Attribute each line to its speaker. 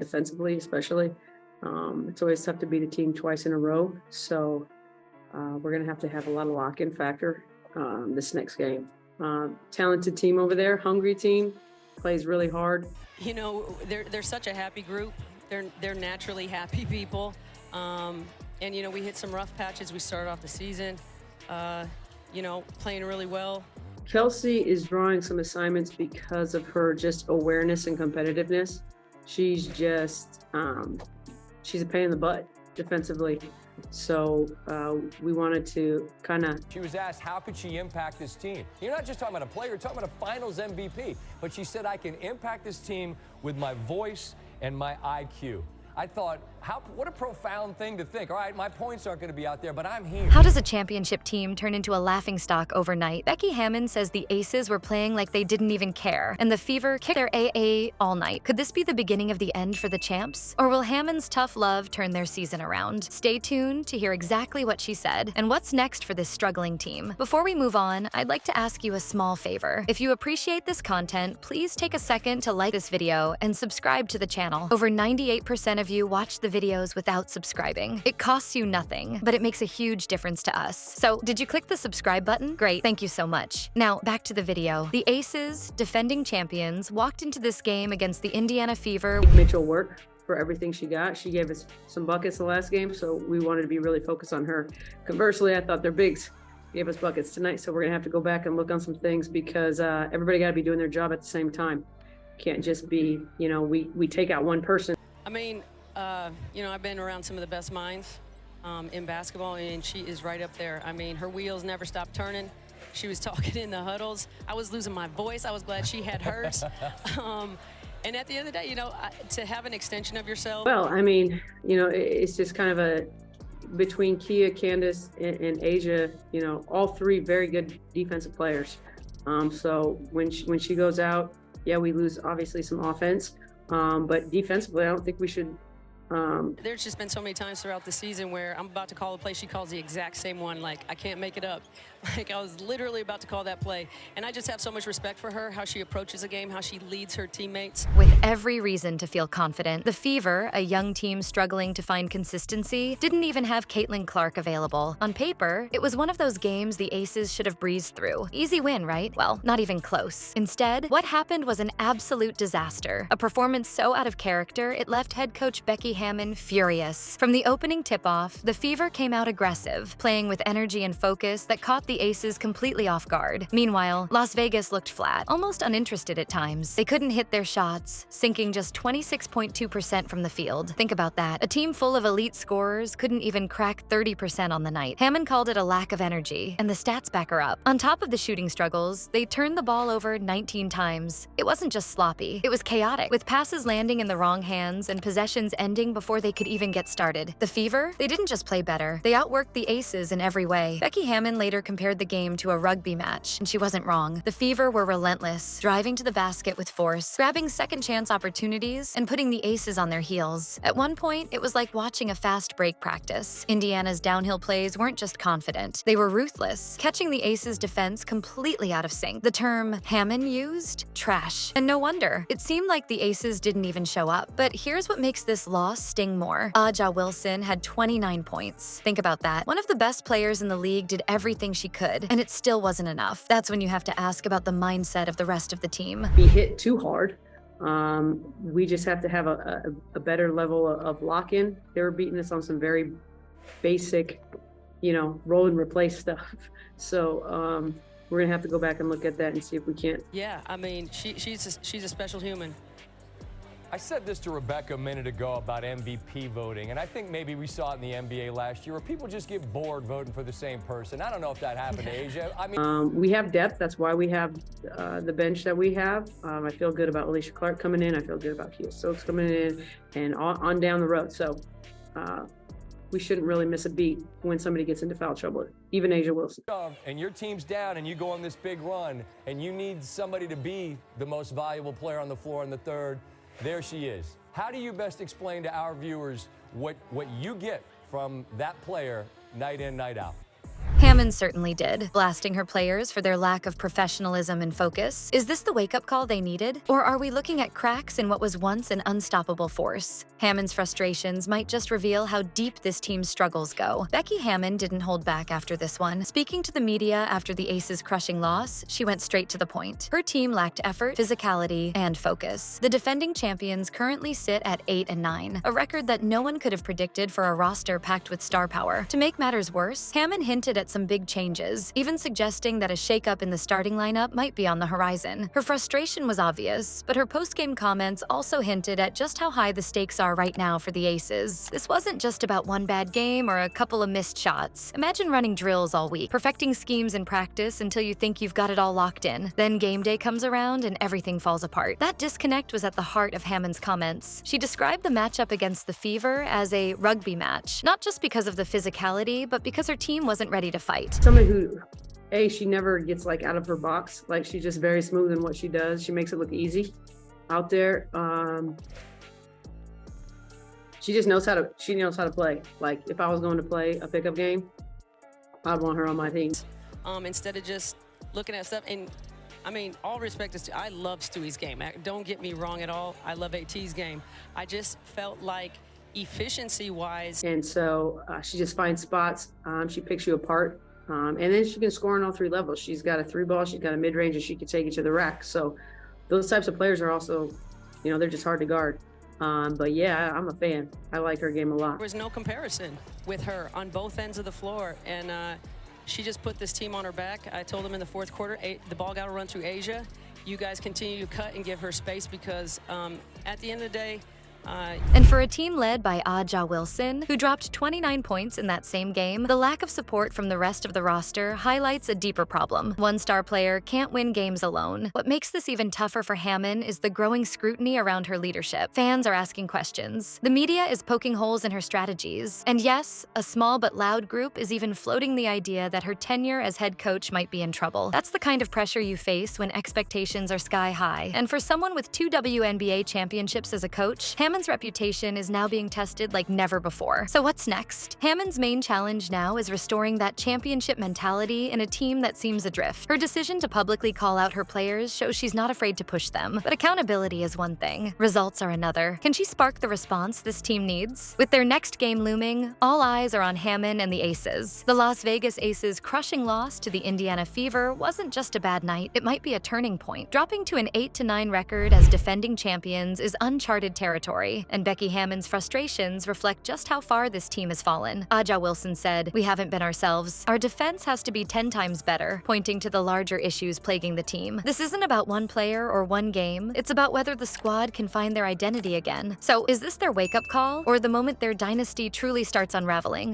Speaker 1: defensively, especially. It's always tough to beat a team twice in a row. So we're going to have a lot of lock-in factor this next game. Talented team over there, hungry team, plays really hard.
Speaker 2: You know, they're such a happy group. They're naturally happy people. And, you know, we hit some rough patches. We started off the season, you know, playing really well.
Speaker 1: Kelsey is drawing some assignments because of her just awareness and competitiveness. She's just, she's a pain in the butt defensively. So we wanted to kind of...
Speaker 3: She was asked, how could she impact this team? You're not just talking about a player, you're talking about a finals MVP. But she said, I can impact this team with my voice and my IQ. I thought, what a profound thing to think. All right, my points aren't going to be out there, but I'm here.
Speaker 4: How does a championship team turn into a laughingstock overnight? Becky Hammon says the Aces were playing like they didn't even care, and the Fever kicked their AA all night. Could this be the beginning of the end for the champs? Or will Hammon's tough love turn their season around? Stay tuned to hear exactly what she said and what's next for this struggling team. Before we move on, I'd like to ask you a small favor. If you appreciate this content, please take a second to like this video and subscribe to the channel. Over 98% of you watch the videos without subscribing. It costs you nothing, but it makes a huge difference to us. So, did you click the subscribe button? Great, thank you so much. Now, back to the video. The Aces, defending champions, walked into this game against the Indiana Fever.
Speaker 1: Mitchell work for everything she got. She gave us some buckets the last game, so we wanted to be really focused on her. Conversely, I thought their bigs gave us buckets tonight, so we're gonna have to go back and look on some things because everybody gotta be doing their job at the same time. Can't just be, you know, we take out one person.
Speaker 2: I mean, you know, I've been around some of the best minds in basketball, and she is right up there. I mean, her wheels never stop turning. She was talking in the huddles. I was losing my voice. I was glad she had hers. And at the end of the day, you know, to have an extension of yourself.
Speaker 1: Well, I mean, you know, it's just kind of between Kia, Candace, and Asia, you know, all three very good defensive players. So when she goes out, yeah, we lose obviously some offense, but defensively, I don't think we should.
Speaker 2: There's just been so many times throughout the season where I'm about to call a play, she calls the exact same one, like I can't make it up. Like I was literally about to call that play. And I just have so much respect for her, how she approaches a game, how she leads her teammates.
Speaker 4: With every reason to feel confident, the Fever, a young team struggling to find consistency, didn't even have Caitlin Clark available. On paper, it was one of those games the Aces should have breezed through. Easy win, right? Well, not even close. Instead, what happened was an absolute disaster. A performance so out of character, it left head coach Becky Hammon furious. From the opening tip-off, the Fever came out aggressive, playing with energy and focus that caught the Aces completely off guard. Meanwhile, Las Vegas looked flat, almost uninterested at times. They couldn't hit their shots, sinking just 26.2% from the field. Think about that. A team full of elite scorers couldn't even crack 30% on the night. Hammon called it a lack of energy, and the stats back her up. On top of the shooting struggles, they turned the ball over 19 times. It wasn't just sloppy, it was chaotic, with passes landing in the wrong hands and possessions ending before they could even get started. The Fever, they didn't just play better, they outworked the Aces in every way. Becky Hammon later compared the game to a rugby match, and she wasn't wrong. The Fever were relentless, driving to the basket with force, grabbing second chance opportunities, and putting the Aces on their heels. At one point, it was like watching a fast break practice. Indiana's downhill plays weren't just confident, they were ruthless, catching the Aces' defense completely out of sync. The term Hammon used? Trash. And no wonder. It seemed like the Aces didn't even show up. But here's what makes this loss sting more. Aja Wilson had 29 points. Think about that. One of the best players in the league did everything she could, and it still wasn't enough. That's when you have to ask about the mindset of the rest of the team.
Speaker 1: Be hit too hard. We just have to have a better level of lock-in. They were beating us on some very basic, you know, roll and replace stuff. So we're gonna have to go back and look at that and see if we can't.
Speaker 2: Yeah, I mean, she's a special human.
Speaker 3: I said this to Rebecca a minute ago about MVP voting, and I think maybe we saw it in the NBA last year where people just get bored voting for the same person. I don't know if that happened to Asia. I mean,
Speaker 1: we have depth. That's why we have the bench that we have. I feel good about Alicia Clark coming in. I feel good about Kia Stokes coming in and on down the road. So we shouldn't really miss a beat when somebody gets into foul trouble, even Asia Wilson.
Speaker 3: And your team's down and you go on this big run and you need somebody to be the most valuable player on the floor in the third. There she is. How do you best explain to our viewers what you get from that player night in, night out?
Speaker 4: Hammon certainly did, blasting her players for their lack of professionalism and focus. Is this the wake-up call they needed? Or are we looking at cracks in what was once an unstoppable force? Hammon's frustrations might just reveal how deep this team's struggles go. Becky Hammon didn't hold back after this one. Speaking to the media after the Aces' crushing loss, she went straight to the point. Her team lacked effort, physicality, and focus. The defending champions currently sit at 8-9, a record that no one could have predicted for a roster packed with star power. To make matters worse, Hammon hinted at some big changes, even suggesting that a shakeup in the starting lineup might be on the horizon. Her frustration was obvious, but her post-game comments also hinted at just how high the stakes are right now for the Aces. This wasn't just about one bad game or a couple of missed shots. Imagine running drills all week, perfecting schemes in practice until you think you've got it all locked in. Then game day comes around and everything falls apart. That disconnect was at the heart of Hammon's comments. She described the matchup against the Fever as a rugby match, not just because of the physicality, but because her team wasn't ready to fight.
Speaker 1: Somebody who, she never gets like out of her box. Like she's just very smooth in what she does. She makes it look easy out there. She just knows how to play. Like if I was going to play a pickup game, I'd want her on my team.
Speaker 2: Instead of just looking at stuff, and I mean, all respect to Stu, I love Stewie's game. Don't get me wrong at all. I love AT's game. I just felt like efficiency-wise.
Speaker 1: And so she just finds spots. She picks you apart. And then she can score on all three levels. She's got a three ball, she's got a mid-range, and she can take it to the rack. So those types of players are also, they're just hard to guard. But yeah, I'm a fan. I like her game a lot.
Speaker 2: There was no comparison with her on both ends of the floor. And she just put this team on her back. I told them in the fourth quarter, the ball got to run through Asia. You guys continue to cut and give her space because at the end of the day,
Speaker 4: and for a team led by Aja Wilson, who dropped 29 points in that same game, the lack of support from the rest of the roster highlights a deeper problem. One star player can't win games alone. What makes this even tougher for Hammon is the growing scrutiny around her leadership. Fans are asking questions. The media is poking holes in her strategies. And yes, a small but loud group is even floating the idea that her tenure as head coach might be in trouble. That's the kind of pressure you face when expectations are sky high. And for someone with 2 WNBA championships as a coach, Hammon's reputation is now being tested like never before. So what's next? Hammon's main challenge now is restoring that championship mentality in a team that seems adrift. Her decision to publicly call out her players shows she's not afraid to push them. But accountability is one thing, results are another. Can she spark the response this team needs? With their next game looming, all eyes are on Hammon and the Aces. The Las Vegas Aces' crushing loss to the Indiana Fever wasn't just a bad night, it might be a turning point. Dropping to an 8-9 record as defending champions is uncharted territory. And Becky Hammon's frustrations reflect just how far this team has fallen. Aja Wilson said, "We haven't been ourselves. Our defense has to be 10 times better," pointing to the larger issues plaguing the team. This isn't about one player or one game. It's about whether the squad can find their identity again. So is this their wake-up call, or the moment their dynasty truly starts unraveling?